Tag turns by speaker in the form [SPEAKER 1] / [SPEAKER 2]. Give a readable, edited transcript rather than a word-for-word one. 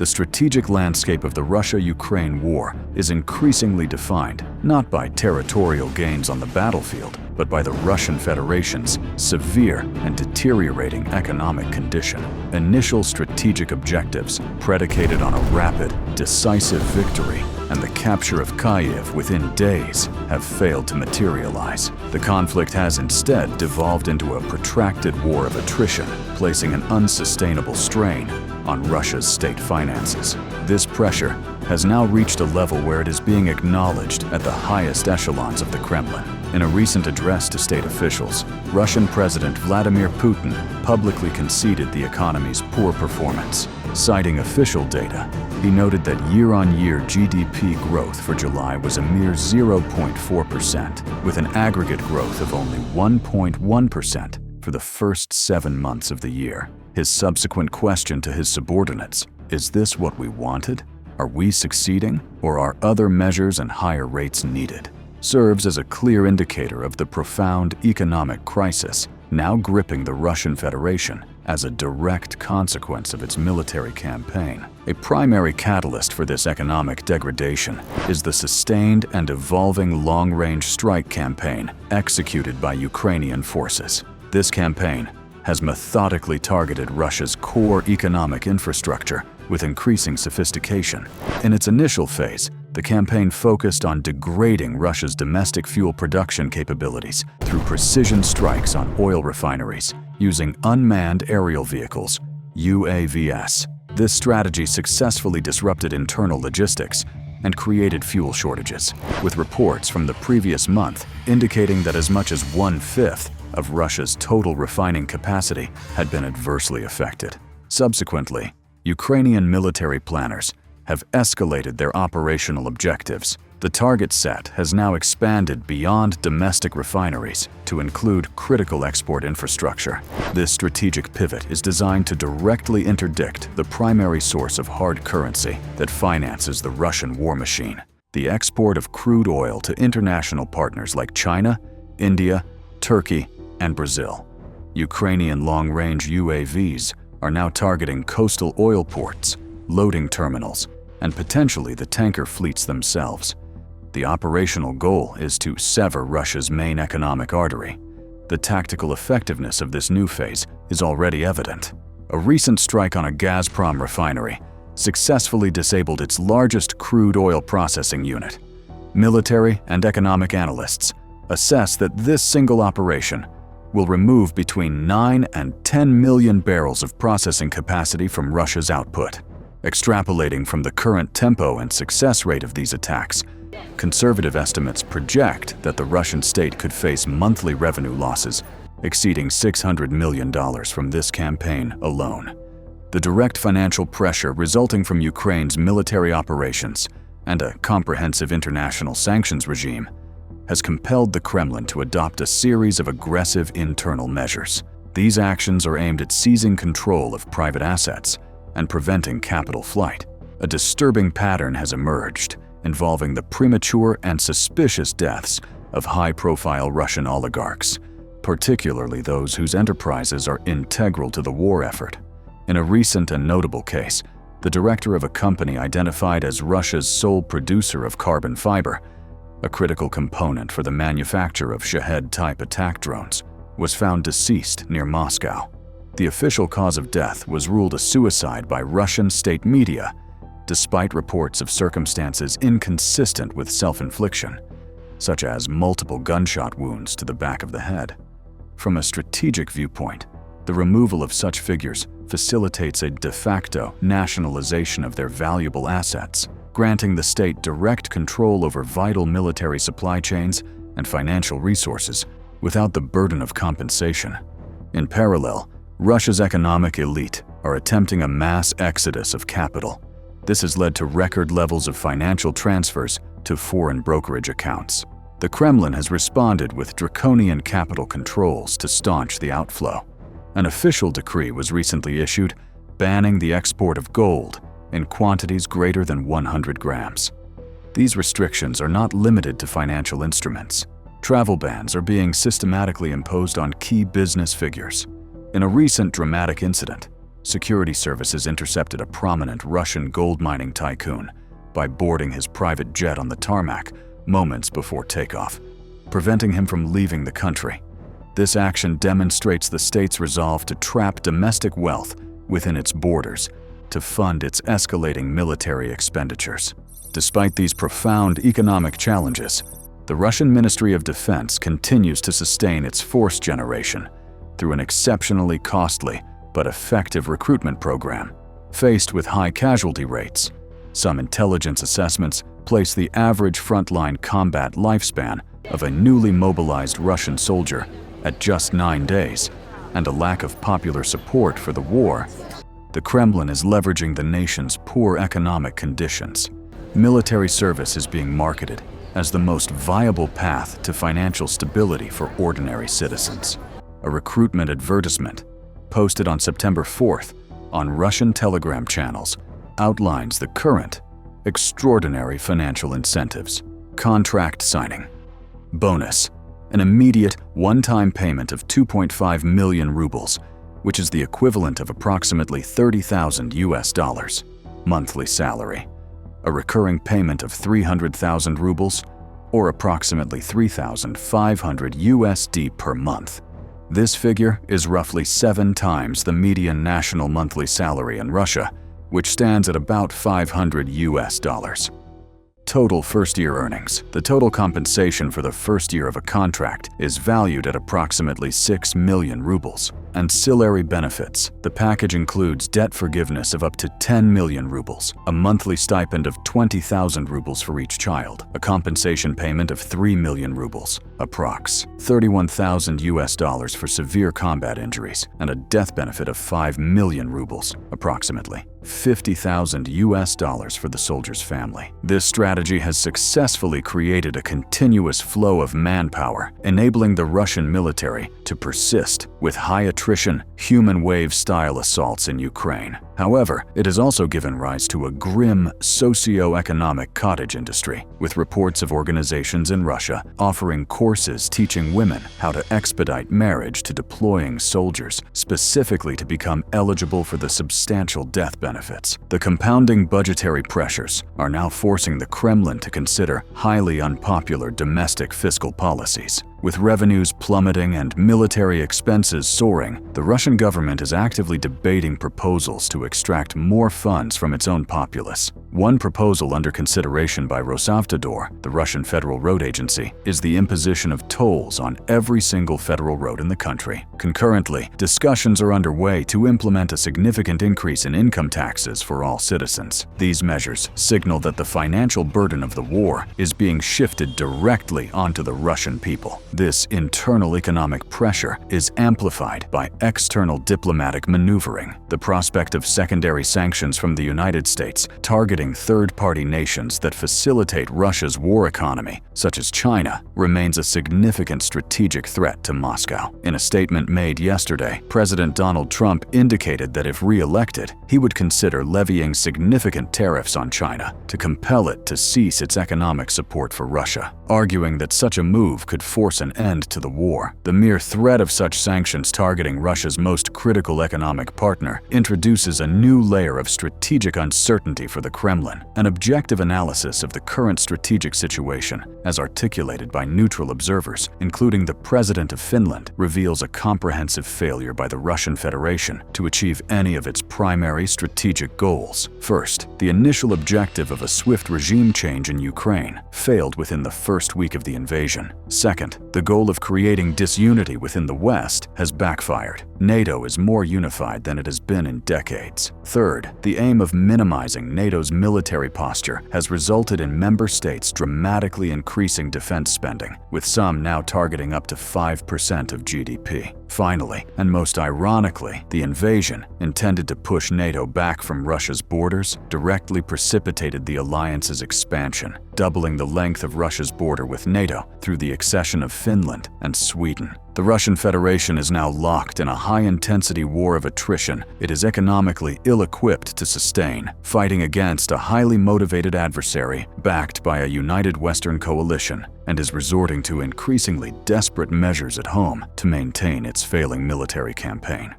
[SPEAKER 1] The strategic landscape of the Russia-Ukraine war is increasingly defined not by territorial gains on the battlefield, but by the Russian Federation's severe and deteriorating economic condition. Initial strategic objectives predicated on a rapid, decisive victory and the capture of Kyiv within days have failed to materialize. The conflict has instead devolved into a protracted war of attrition, placing an unsustainable strain on Russia's state finances. This pressure has now reached a level where it is being acknowledged at the highest echelons of the Kremlin. In a recent address to state officials, Russian President Vladimir Putin publicly conceded the economy's poor performance. Citing official data, he noted that year-on-year GDP growth for July was a mere 0.4%, with an aggregate growth of only 1.1% for the first 7 months of the year. His subsequent question to his subordinates, "Is this what we wanted? Are we succeeding, or are other measures and higher rates needed?" serves as a clear indicator of the profound economic crisis now gripping the Russian Federation as a direct consequence of its military campaign. A primary catalyst for this economic degradation is the sustained and evolving long-range strike campaign executed by Ukrainian forces. This campaign has methodically targeted Russia's core economic infrastructure with increasing sophistication. In its initial phase, the campaign focused on degrading Russia's domestic fuel production capabilities through precision strikes on oil refineries using unmanned aerial vehicles, UAVs. This strategy successfully disrupted internal logistics and created fuel shortages, with reports from the previous month indicating that as much as 1/5 of Russia's total refining capacity had been adversely affected. Subsequently, Ukrainian military planners have escalated their operational objectives. The target set has now expanded beyond domestic refineries to include critical export infrastructure. This strategic pivot is designed to directly interdict the primary source of hard currency that finances the Russian war machine: the export of crude oil to international partners like China, India, Turkey, and Brazil. Ukrainian long-range UAVs are now targeting coastal oil ports, loading terminals, and potentially the tanker fleets themselves. The operational goal is to sever Russia's main economic artery. The tactical effectiveness of this new phase is already evident. A recent strike on a Gazprom refinery successfully disabled its largest crude oil processing unit. Military and economic analysts assess that this single operation will remove between 9 and 10 million barrels of processing capacity from Russia's output. Extrapolating from the current tempo and success rate of these attacks, conservative estimates project that the Russian state could face monthly revenue losses exceeding $600 million from this campaign alone. The direct financial pressure resulting from Ukraine's military operations and a comprehensive international sanctions regime has compelled the Kremlin to adopt a series of aggressive internal measures. These actions are aimed at seizing control of private assets and preventing capital flight. A disturbing pattern has emerged involving the premature and suspicious deaths of high-profile Russian oligarchs, particularly those whose enterprises are integral to the war effort. In a recent and notable case, the director of a company identified as Russia's sole producer of carbon fiber, a critical component for the manufacture of Shahed-type attack drones, was found deceased near Moscow. The official cause of death was ruled a suicide by Russian state media, despite reports of circumstances inconsistent with self-infliction, such as multiple gunshot wounds to the back of the head. From a strategic viewpoint, the removal of such figures facilitates a de facto nationalization of their valuable assets, granting the state direct control over vital military supply chains and financial resources without the burden of compensation. In parallel, Russia's economic elite are attempting a mass exodus of capital. This has led to record levels of financial transfers to foreign brokerage accounts. The Kremlin has responded with draconian capital controls to staunch the outflow. An official decree was recently issued banning the export of gold in quantities greater than 100 grams. These restrictions are not limited to financial instruments. Travel bans are being systematically imposed on key business figures. In a recent dramatic incident, security services intercepted a prominent Russian gold mining tycoon by boarding his private jet on the tarmac moments before takeoff, preventing him from leaving the country. This action demonstrates the state's resolve to trap domestic wealth within its borders to fund its escalating military expenditures. Despite these profound economic challenges, the Russian Ministry of Defense continues to sustain its force generation through an exceptionally costly but effective recruitment program. Faced with high casualty rates, some intelligence assessments place the average frontline combat lifespan of a newly mobilized Russian soldier at just 9 days, and a lack of popular support for the war. The Kremlin is leveraging the nation's poor economic conditions. Military service is being marketed as the most viable path to financial stability for ordinary citizens. A recruitment advertisement, posted on September 4th on Russian Telegram channels, outlines the current, extraordinary financial incentives. Contract signing. Bonus. An immediate, one-time payment of 2.5 million rubles, which is the equivalent of approximately $30,000. Monthly salary. A recurring payment of 300,000 rubles, or approximately $3,500 per month. This figure is roughly 7 times the median national monthly salary in Russia, which stands at about $500. Total first-year earnings. The total compensation for the first year of a contract is valued at approximately 6 million rubles. Ancillary benefits. The package includes debt forgiveness of up to 10 million rubles, a monthly stipend of 20,000 rubles for each child, a compensation payment of 3 million rubles, approx. $31,000 for severe combat injuries, and a death benefit of 5 million rubles, approximately $50,000 for the soldier's family. This strategy has successfully created a continuous flow of manpower, enabling the Russian military to persist with high attrition, human wave-style assaults in Ukraine. However, it has also given rise to a grim socio-economic cottage industry, with reports of organizations in Russia offering courses teaching women how to expedite marriage to deploying soldiers, specifically to become eligible for the substantial death benefits. The compounding budgetary pressures are now forcing the Kremlin to consider highly unpopular domestic fiscal policies. With revenues plummeting and military expenses soaring, the Russian government is actively debating proposals to extract more funds from its own populace. One proposal under consideration by Rosavtodor, the Russian Federal Road Agency, is the imposition of tolls on every single federal road in the country. Concurrently, discussions are underway to implement a significant increase in income taxes for all citizens. These measures signal that the financial burden of the war is being shifted directly onto the Russian people. This internal economic pressure is amplified by external diplomatic maneuvering. The prospect of secondary sanctions from the United States targeting third-party nations that facilitate Russia's war economy, such as China, remains a significant strategic threat to Moscow. In a statement made yesterday, President Donald Trump indicated that if re-elected, he would consider levying significant tariffs on China to compel it to cease its economic support for Russia, arguing that such a move could force an end to the war. The mere threat of such sanctions targeting Russia's most critical economic partner introduces a new layer of strategic uncertainty for the Kremlin. An objective analysis of the current strategic situation, as articulated by neutral observers, including the President of Finland, reveals a comprehensive failure by the Russian Federation to achieve any of its primary strategic goals. First, the initial objective of a swift regime change in Ukraine failed within the first week of the invasion. Second, the goal of creating disunity within the West has backfired. NATO is more unified than it has been in decades. Third, the aim of minimizing NATO's military posture has resulted in member states dramatically increasing defense spending, with some now targeting up to 5% of GDP. Finally, and most ironically, the invasion, intended to push NATO back from Russia's borders, directly precipitated the alliance's expansion, doubling the length of Russia's border with NATO through the accession of Finland and Sweden. The Russian Federation is now locked in a high-intensity war of attrition it is economically ill-equipped to sustain, fighting against a highly motivated adversary backed by a united Western coalition, and is resorting to increasingly desperate measures at home to maintain its failing military campaign.